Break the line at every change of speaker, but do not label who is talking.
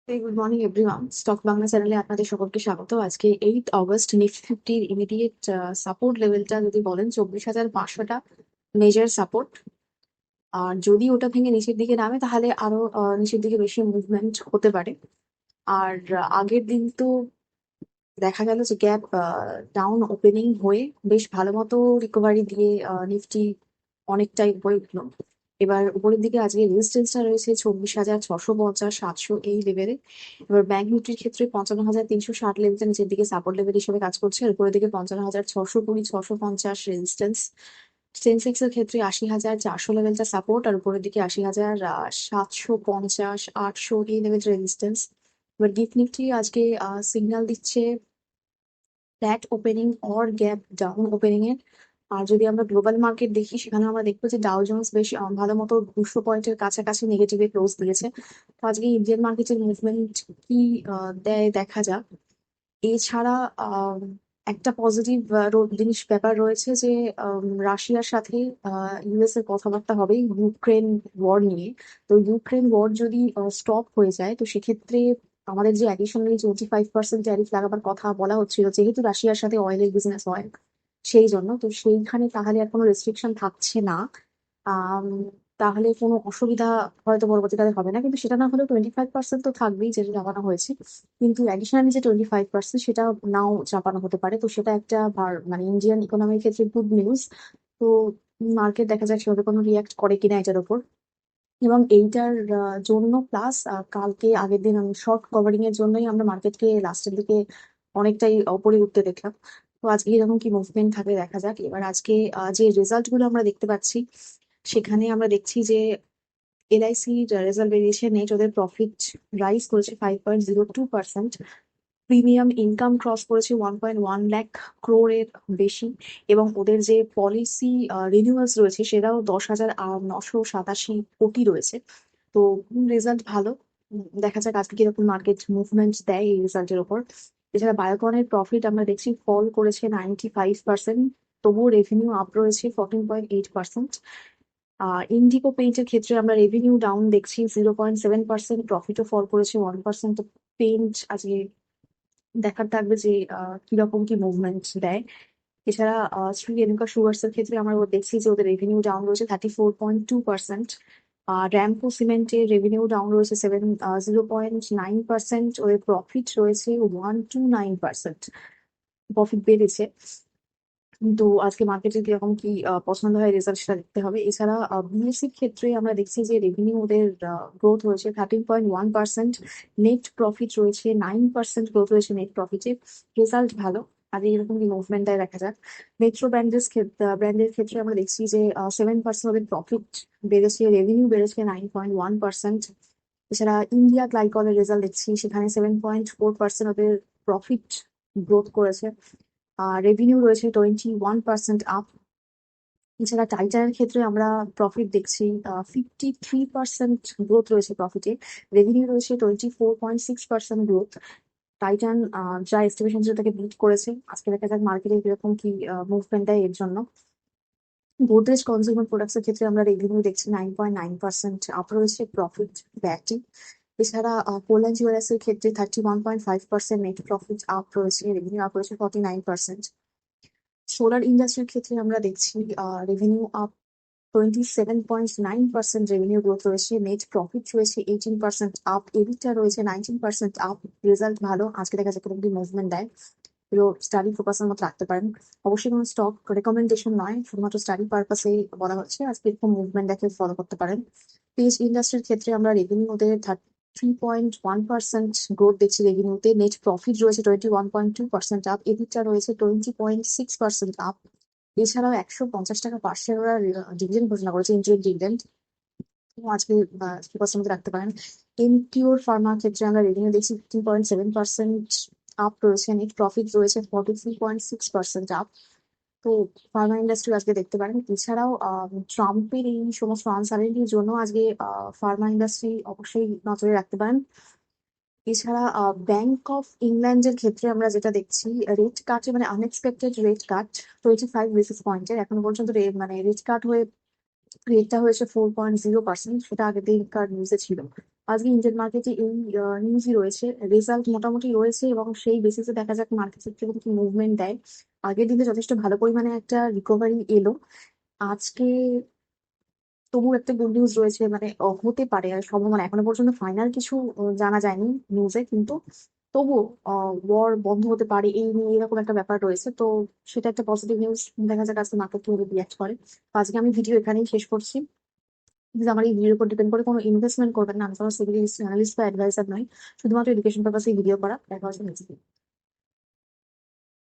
Good morning everyone, stock Bangla চ্যানেলে আপনাদের সকলকে স্বাগত। আজকে 8 আগস্ট নিফটি ফিফটির ইমিডিয়েট সাপোর্ট লেভেলটা যদি বলেন 24,500টা মেজর সাপোর্ট। আর যদি ওটা ভেঙে নিচের দিকে নামে তাহলে আরো নিচের দিকে বেশি মুভমেন্ট হতে পারে। আর আগের দিন তো দেখা গেল যে গ্যাপ ডাউন ওপেনিং হয়ে বেশ ভালো মতো রিকভারি দিয়ে নিফটি অনেকটাই উপরে উঠলো। এবার উপরের দিকে আজকে রেজিস্ট্যান্সটা রয়েছে 24,650 700 এই লেভেলে। এবার ব্যাংক নিফটির ক্ষেত্রে 55,360 লেভেলটা নিচের দিকে সাপোর্ট লেভেল হিসেবে কাজ করছে, আর উপরের দিকে 55,620 650 রেজিস্ট্যান্স। সেন্সেক্স এর ক্ষেত্রে 80,400 লেভেলটা সাপোর্ট, আর উপরের দিকে 80,750 800 এই লেভেলটা রেজিস্ট্যান্স। এবার গিফট নিফটি আজকে সিগন্যাল দিচ্ছে flat opening or gap down opening এর। আর যদি আমরা গ্লোবাল মার্কেট দেখি সেখানে আমরা দেখবো যে ডাও জোন্স বেশ ভালো মতো 200 পয়েন্টের কাছাকাছি নেগেটিভে ক্লোজ দিয়েছে। তো আজকে ইন্ডিয়ান মার্কেটের মুভমেন্ট কি দেয় দেখা যাক। এছাড়া আহ একটা পজিটিভ জিনিস ব্যাপার রয়েছে যে রাশিয়ার সাথে ইউএস এর কথাবার্তা হবে ইউক্রেন ওয়ার নিয়ে। তো ইউক্রেন ওয়ার যদি স্টপ হয়ে যায় তো সেক্ষেত্রে আমাদের যে অ্যাডিশনালি 25% ট্যারিফ লাগাবার কথা বলা হচ্ছিল, যেহেতু রাশিয়ার সাথে অয়েলের বিজনেস হয় সেই জন্য, তো সেইখানে তাহলে আর কোনো রেস্ট্রিকশন থাকছে না। আম, তাহলে কোনো অসুবিধা হয়তো পরবর্তীকালে হবে না, কিন্তু সেটা না হলেও 25% তো থাকবেই যেটা চাপানো হয়েছে। কিন্তু অ্যাডিশনালি যে 25% সেটা নাও চাপানো হতে পারে, তো সেটা একটা মানে ইন্ডিয়ান ইকোনমির ক্ষেত্রে গুড নিউজ। তো মার্কেট দেখা যাক সেভাবে কোনো রিয়াক্ট করে কিনা এটার উপর। এবং এইটার জন্য প্লাস কালকে আগের দিন আমি শর্ট কভারিং এর জন্যই আমরা মার্কেটকে লাস্টের দিকে অনেকটাই উপরে উঠতে দেখলাম। তো আজকে এরকম কি মুভমেন্ট থাকে দেখা যাক। এবার আজকে যে রেজাল্ট গুলো আমরা দেখতে পাচ্ছি সেখানে আমরা দেখছি যে এলআইসি রেজাল্ট বেরিয়েছে, নেট ওদের প্রফিট রাইজ করেছে 5.02%। প্রিমিয়াম ইনকাম ক্রস করেছে 1.1 লাখ ক্রোড়ের বেশি। এবং ওদের যে পলিসি রিনিউয়ালস রয়েছে সেটাও 10,987 কোটি রয়েছে। তো রেজাল্ট ভালো। দেখা যাক আজকে কিরকম মার্কেট মুভমেন্ট দেয় এই রেজাল্টের উপর। এছাড়া বায়োকনের প্রফিট আমরা দেখছি ফল করেছে 95%, তবুও রেভিনিউ আপ রয়েছে 14.8%। ইন্ডিগো পেইন্টের ক্ষেত্রে আমরা রেভিনিউ ডাউন দেখছি 0.7%, প্রফিটও ফল করেছে 1%। তো পেইন্ট আজকে দেখার থাকবে যে কিরকম কি মুভমেন্ট দেয়। এছাড়া শ্রী রেণুকা সুগার্স এর ক্ষেত্রে আমরা দেখছি যে ওদের রেভিনিউ ডাউন রয়েছে 34.2%। র্যামকো সিমেন্টের রেভিনিউ ডাউন রয়েছে 0.9%, ওদের প্রফিট রয়েছে 129%। প্রফিট বেড়েছে, কিন্তু আজকে মার্কেটে কিরকম কি পছন্দ হয় রেজাল্ট সেটা দেখতে হবে। এছাড়া বিএসসির ক্ষেত্রে আমরা দেখছি যে রেভিনিউ ওদের গ্রোথ হয়েছে 13.1%, নেট প্রফিট রয়েছে 9% গ্রোথ হয়েছে নেট প্রফিটে। রেজাল্ট ভালো। আর এরকম কি মুভমেন্ট দেয় দেখা যাক। মেট্রো ব্র্যান্ডের ক্ষেত্রে আমরা দেখছি যে 7% ওদের প্রফিট বেড়েছে, রেভিনিউ বেড়েছে 9.1%। এছাড়া ইন্ডিয়া গ্লাইকলের রেজাল্ট দেখছি, সেখানে 7.4% ওদের প্রফিট গ্রোথ করেছে, রেভিনিউ রয়েছে 21% আপ। এছাড়া টাইটানের ক্ষেত্রে আমরা প্রফিট দেখছি 53% গ্রোথ রয়েছে প্রফিটে, রেভিনিউ রয়েছে 24.6% গ্রোথ। টাইটান যা এস্টিমেশন ছিল তাকে বিট করেছে। আজকে দেখা যাক মার্কেটে কিরকম কি মুভমেন্ট দেয় এর জন্য। গোদরেজ কনজিউমার প্রোডাক্টস এর ক্ষেত্রে আমরা রেভিনিউ দেখছি 9.9% আপ রয়েছে, প্রফিট ব্যাটি। এছাড়া কোল জুয়েলার্স এর ক্ষেত্রে 31.5% নেট প্রফিট আপ রয়েছে, রেভিনিউ আপ রয়েছে 49%। সোলার ইন্ডাস্ট্রির ক্ষেত্রে আমরা দেখছি রেভিনিউ আপ 27.9% রেভিনিউ গ্রোথ রয়েছে, নেট প্রফিট রয়েছে 18% আপ, এবিটা রয়েছে 19% আপ। রেজাল্ট ভালো। আজকে দেখা যাচ্ছে কোনো মুভমেন্ট দেয়, এগুলো স্টাডি ফোকাসের মতো রাখতে পারেন। অবশ্যই কোনো স্টক রেকমেন্ডেশন নয়, শুধুমাত্র স্টাডি পারপাসে বলা হচ্ছে। আজকে এরকম মুভমেন্ট দেখে ফলো করতে পারেন। পেজ ইন্ডাস্ট্রির ক্ষেত্রে আমরা রেভিনিউ ওদের 3.1% গ্রোথ দেখছি রেভিনিউতে, নেট প্রফিট রয়েছে 21.2% আপ, এবিটা রয়েছে 20.6% আপ। এছাড়াও 150 টাকা পার শেয়ার ওরা ডিভিডেন্ড ঘোষণা করেছে, ইন্টারিম ডিভিডেন্ড। আজকে ফোকাসের মধ্যে রাখতে পারেন। এমকিউর ফার্মার ক্ষেত্রে আমরা রেভিনিউ দেখছি 15.7% আপ রয়েছে, নেট প্রফিট রয়েছে 43.6% আপ। তো ফার্মা ইন্ডাস্ট্রি আজকে দেখতে পারেন। এছাড়াও ট্রাম্পের এই সমস্ত আনসার্টেনিটির জন্য আজকে ফার্মা ইন্ডাস্ট্রি অবশ্যই নজরে রাখতে পারেন। এছাড়া ব্যাংক অফ ইংল্যান্ডের ক্ষেত্রে আমরা যেটা দেখছি, রেট কাটে মানে আনএক্সপেক্টেড রেট কাট 25 বেসিস পয়েন্টের। এখনো পর্যন্ত রেট কাট হয়ে রেটটা হয়েছে 4.0%, সেটা আগের দিনকার নিউজে ছিল। আজকে ইন্ডিয়ান মার্কেটে এই নিউজই রয়েছে, রেজাল্ট মোটামুটি রয়েছে এবং সেই বেসিসে দেখা যাক মার্কেট থেকে কি মুভমেন্ট দেয়। আগের দিনে যথেষ্ট ভালো পরিমাণে একটা রিকভারি এলো আজকে। তবু একটা গুড নিউজ রয়েছে, মানে হতে পারে আর সম্ভাবনা এখনো পর্যন্ত ফাইনাল কিছু জানা যায়নি নিউজে, কিন্তু তবুও ওয়ার বন্ধ হতে পারে এই নিয়ে এরকম একটা ব্যাপার রয়েছে। তো সেটা একটা পজিটিভ নিউজ। দেখা যাক আজকে মার্কেট কিভাবে রিয়াক্ট করে। তো আজকে আমি ভিডিও এখানেই শেষ করছি। Please আমার এই ভিডিওর উপর ডিপেন্ড করে কোনো ইনভেস্টমেন্ট করবেন না, আমি কোনো সিভিল অ্যানালিস্ট বা অ্যাডভাইসার নই, শুধুমাত্র এডুকেশন পারপাসে ভিডিও করা। দেখা হচ্ছে নেক্সট